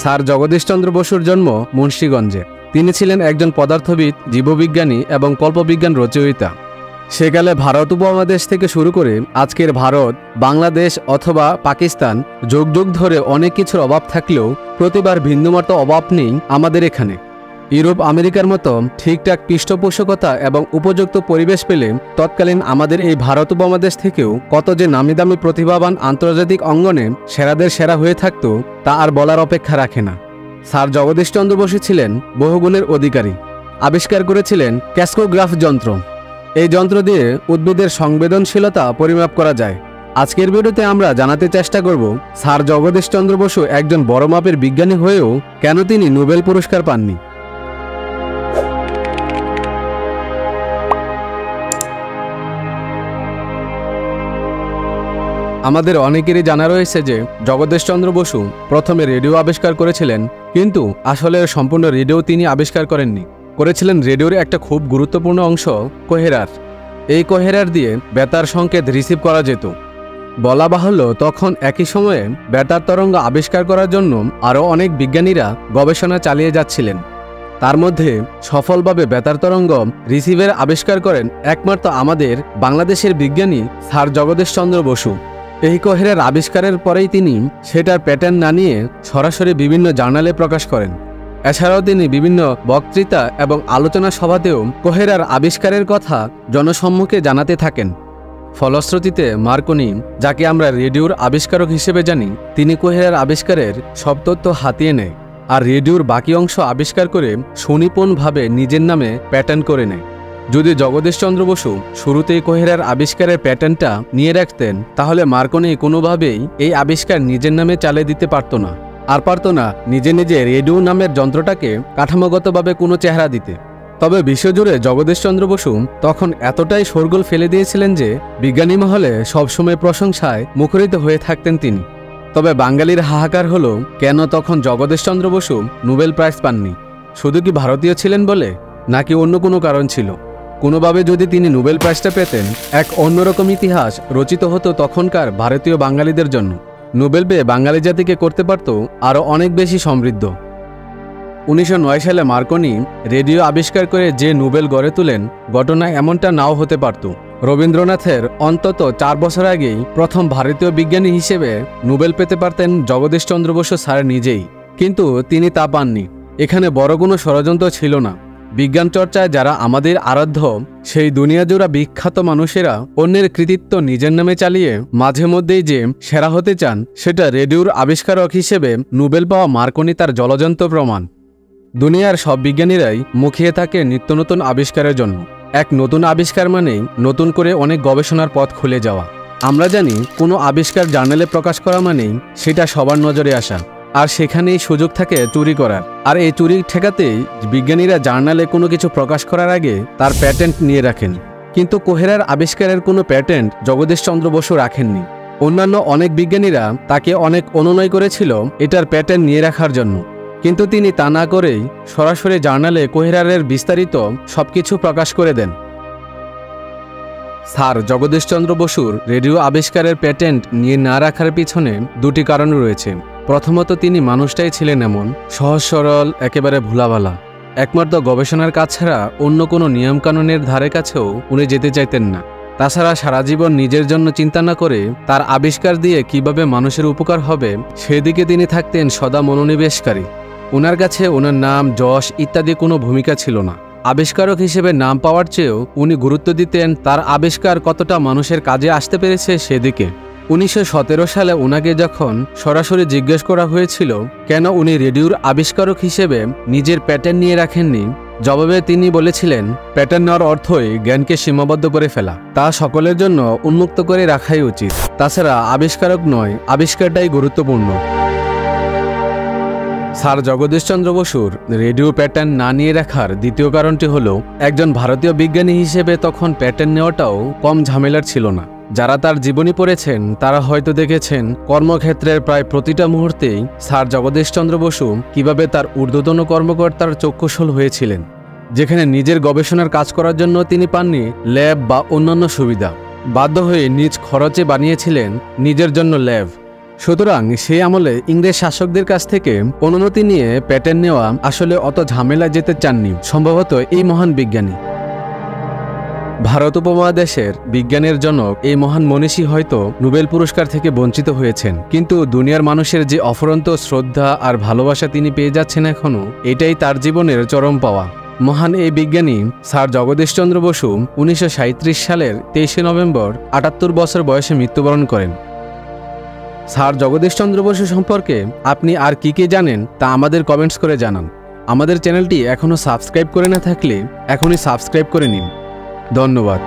Sir Jagadish Chandra বসুর জন্ম মুন্সিগঞ্জে। তিনি ছিলেন একজন পদার্থবিদ, জীববিজ্ঞানী এবং কল্পবিজ্ঞান রচয়িতা। সেকালে ভারত উপমহাদেশ থেকে শুরু করে আজকের ভারত, বাংলাদেশ অথবা পাকিস্তান যুগ যুগ ধরে অনেক কিছুর অভাব থাকলেও প্রতিবার ভিন্নমতো অভাব নেই আমাদের এখানে। ইউরোপ আমেরিকার মতো ঠিকঠাক পৃষ্ঠপোষকতা এবং উপযুক্ত পরিবেশ পেলে তৎকালীন আমাদের এই ভারত উপমহাদেশ থেকেও কত যে নামি দামি প্রতিভাবান আন্তর্জাতিক অঙ্গনে সেরাদের সেরা হয়ে থাকতো তা আর বলার অপেক্ষা রাখে না। স্যার জগদীশচন্দ্র বসু ছিলেন বহুগুণের অধিকারী। আবিষ্কার করেছিলেন ক্যাসকোগ্রাফ যন্ত্র। এই যন্ত্র দিয়ে উদ্ভিদের সংবেদনশীলতা পরিমাপ করা যায়। আজকের ভিডিওতে আমরা জানাতে চেষ্টা করব স্যার জগদীশচন্দ্র বসু একজন বড় মাপের বিজ্ঞানী হয়েও কেন তিনি নোবেল পুরস্কার পাননি। আমাদের অনেকেরই জানা রয়েছে যে জগদীশচন্দ্র বসু প্রথমে রেডিও আবিষ্কার করেছিলেন, কিন্তু আসলে সম্পূর্ণ রেডিও তিনি আবিষ্কার করেননি। করেছিলেন রেডিওর একটা খুব গুরুত্বপূর্ণ অংশ, কোহেরার। এই কোহেরার দিয়ে বেতার সংকেত রিসিভ করা যেত। বলা বাহুল্য, তখন একই সময়ে বেতার তরঙ্গ আবিষ্কার করার জন্য আরও অনেক বিজ্ঞানীরা গবেষণা চালিয়ে যাচ্ছিলেন। তার মধ্যে সফলভাবে বেতার তরঙ্গ রিসিভের আবিষ্কার করেন একমাত্র আমাদের বাংলাদেশের বিজ্ঞানী স্যার জগদীশচন্দ্র বসু। এই কোহেরার আবিষ্কারের পরেই তিনি সেটার প্যাটার্ন না নিয়ে সরাসরি বিভিন্ন জার্নালে প্রকাশ করেন। এছাড়াও তিনি বিভিন্ন বক্তৃতা এবং আলোচনা সভাতেও কোহেরার আবিষ্কারের কথা জনসম্মুখে জানাতে থাকেন। ফলশ্রুতিতে মার্কনি, যাকে আমরা রেডিওর আবিষ্কারক হিসেবে জানি, তিনি কোহেরার আবিষ্কারের সব তথ্য হাতিয়ে নেয় আর রেডিওর বাকি অংশ আবিষ্কার করে সুনিপুণভাবে নিজের নামে প্যাটার্ন করে নেয়। যদি জগদীশচন্দ্র বসু শুরুতেই কোহেরার আবিষ্কারের প্যাটার্নটা নিয়ে রাখতেন, তাহলে মার্কনি কোনোভাবেই এই আবিষ্কার নিজের নামে চালিয়ে দিতে পারত না, আর পারত না নিজে নিজে রেডিও নামের যন্ত্রটাকে কাঠামোগতভাবে কোনো চেহারা দিতে। তবে বিশ্বজুড়ে জগদীশচন্দ্র বসু তখন এতটাই শোরগোল ফেলে দিয়েছিলেন যে বিজ্ঞানী মহলে সবসময় প্রশংসায় মুখরিত হয়ে থাকতেন তিনি। তবে বাঙালির হাহাকার হলো, কেন তখন জগদীশচন্দ্র বসু নোবেল প্রাইজ পাননি? শুধু কি ভারতীয় ছিলেন বলে, নাকি অন্য কোনো কারণ ছিল? কোনোভাবে যদি তিনি নোবেল প্রাইজটা পেতেন, এক অন্যরকম ইতিহাস রচিত হতো তখনকার ভারতীয় বাঙালিদের জন্য। নোবেল পেয়ে বাঙালি জাতিকে করতে পারত আরও অনেক বেশি সমৃদ্ধ। 1909 সালে মার্কনি রেডিও আবিষ্কার করে যে নোবেল গড়ে তোলেন, ঘটনা এমনটা নাও হতে পারত। রবীন্দ্রনাথের অন্তত 4 বছর আগেই প্রথম ভারতীয় বিজ্ঞানী হিসেবে নোবেল পেতে পারতেন জগদীশচন্দ্র বসু স্যার নিজেই, কিন্তু তিনি তা পাননি। এখানে বড় কোনো ষড়যন্ত্র ছিল না। বিজ্ঞান চর্চায় যারা আমাদের আরাধ্য, সেই দুনিয়াজোড়া বিখ্যাত মানুষেরা অন্যের কৃতিত্ব নিজের নামে চালিয়ে মাঝে মধ্যেই যে সেরা হতে চান, সেটা রেডিওর আবিষ্কারক হিসেবে নোবেল পাওয়া মার্কনি তার জ্বলজ্বন্ত প্রমাণ। দুনিয়ার সব বিজ্ঞানীরাই মুখিয়ে থাকে নিত্য নতুন আবিষ্কারের জন্য। এক নতুন আবিষ্কার মানেই নতুন করে অনেক গবেষণার পথ খুলে যাওয়া। আমরা জানি কোনো আবিষ্কার জার্নালে প্রকাশ করা মানেই সেটা সবার নজরে আসা, আর সেখানেই সুযোগ থাকে চুরি করার। আর এই চুরি ঠেকাতেই বিজ্ঞানীরা জার্নালে কোনো কিছু প্রকাশ করার আগে তার প্যাটেন্ট নিয়ে রাখেন। কিন্তু কোহেরার আবিষ্কারের কোনো প্যাটেন্ট জগদীশচন্দ্র বসু রাখেননি। অন্যান্য অনেক বিজ্ঞানীরা তাকে অনেক অনুনয় করেছিল এটার প্যাটেন্ট নিয়ে রাখার জন্য, কিন্তু তিনি তা না করেই সরাসরি জার্নালে কোহেরারের বিস্তারিত সবকিছু প্রকাশ করে দেন। স্যার জগদীশচন্দ্র বসুর রেডিও আবিষ্কারের প্যাটেন্ট নিয়ে না রাখার পিছনে দুটি কারণ রয়েছে। প্রথমত, তিনি মানুষটাই ছিলেন এমন সহজ সরল, একেবারে ভোলাভালা। একমাত্র গবেষণার কাজ ছাড়া অন্য কোনো নিয়মকানুনের ধারে কাছেও উনি যেতে চাইতেন না। তাছাড়া সারা জীবন নিজের জন্য চিন্তা না করে তার আবিষ্কার দিয়ে কিভাবে মানুষের উপকার হবে সেদিকে তিনি থাকতেন সদা মনোনিবেশকারী। ওনার কাছে ওনার নাম, যশ ইত্যাদি কোনো ভূমিকা ছিল না। আবিষ্কারক হিসেবে নাম পাওয়ার চেয়েও উনি গুরুত্ব দিতেন তার আবিষ্কার কতটা মানুষের কাজে আসতে পেরেছে সেদিকে। 1917 সালে ওনাকে যখন সরাসরি জিজ্ঞেস করা হয়েছিল কেন উনি রেডিওর আবিষ্কারক হিসেবে নিজের প্যাটার্ন নিয়ে রাখেননি, জবাবে তিনি বলেছিলেন, প্যাটার্ন নেওয়ার অর্থই জ্ঞানকে সীমাবদ্ধ করে ফেলা, তা সকলের জন্য উন্মুক্ত করে রাখাই উচিত। তাছাড়া আবিষ্কারক নয়, আবিষ্কারটাই গুরুত্বপূর্ণ। স্যার জগদীশচন্দ্র বসুর রেডিও প্যাটার্ন না নিয়ে রাখার দ্বিতীয় কারণটি হলো, একজন ভারতীয় বিজ্ঞানী হিসেবে তখন প্যাটার্ন নেওয়াটাও কম ঝামেলার ছিল না। যারা তার জীবনী পড়েছেন তারা হয়তো দেখেছেন কর্মক্ষেত্রের প্রায় প্রতিটা মুহূর্তেই স্যার জগদীশচন্দ্র বসু কিভাবে তার ঊর্ধ্বতন কর্মকর্তার চক্ষুশূল হয়েছিলেন। যেখানে নিজের গবেষণার কাজ করার জন্য তিনি পাননি ল্যাব বা অন্যান্য সুবিধা, বাধ্য হয়ে নিজ খরচে বানিয়েছিলেন নিজের জন্য ল্যাব। সুতরাং সেই আমলে ইংরেজ শাসকদের কাছ থেকে অনুমতি নিয়ে প্যাটেন্ট নেওয়া আসলে অত ঝামেলা যেতে চাননি সম্ভবত এই মহান বিজ্ঞানী। ভারত উপমহাদেশের বিজ্ঞানের জনক এই মহান মনীষী হয়তো নোবেল পুরস্কার থেকে বঞ্চিত হয়েছেন, কিন্তু দুনিয়ার মানুষের যে অফুরন্ত শ্রদ্ধা আর ভালোবাসা তিনি পেয়ে যাচ্ছেন এখনও, এটাই তার জীবনের চরম পাওয়া। মহান এই বিজ্ঞানী স্যার জগদীশচন্দ্র বসু 1937 সালের 23 নভেম্বর 78 বছর বয়সে মৃত্যুবরণ করেন। স্যার জগদীশচন্দ্র বসু সম্পর্কে আপনি আর কি জানেন তা আমাদের কমেন্টস করে জানান। আমাদের চ্যানেলটি এখনও সাবস্ক্রাইব করে না থাকলে এখনই সাবস্ক্রাইব করে নিন। ধন্যবাদ।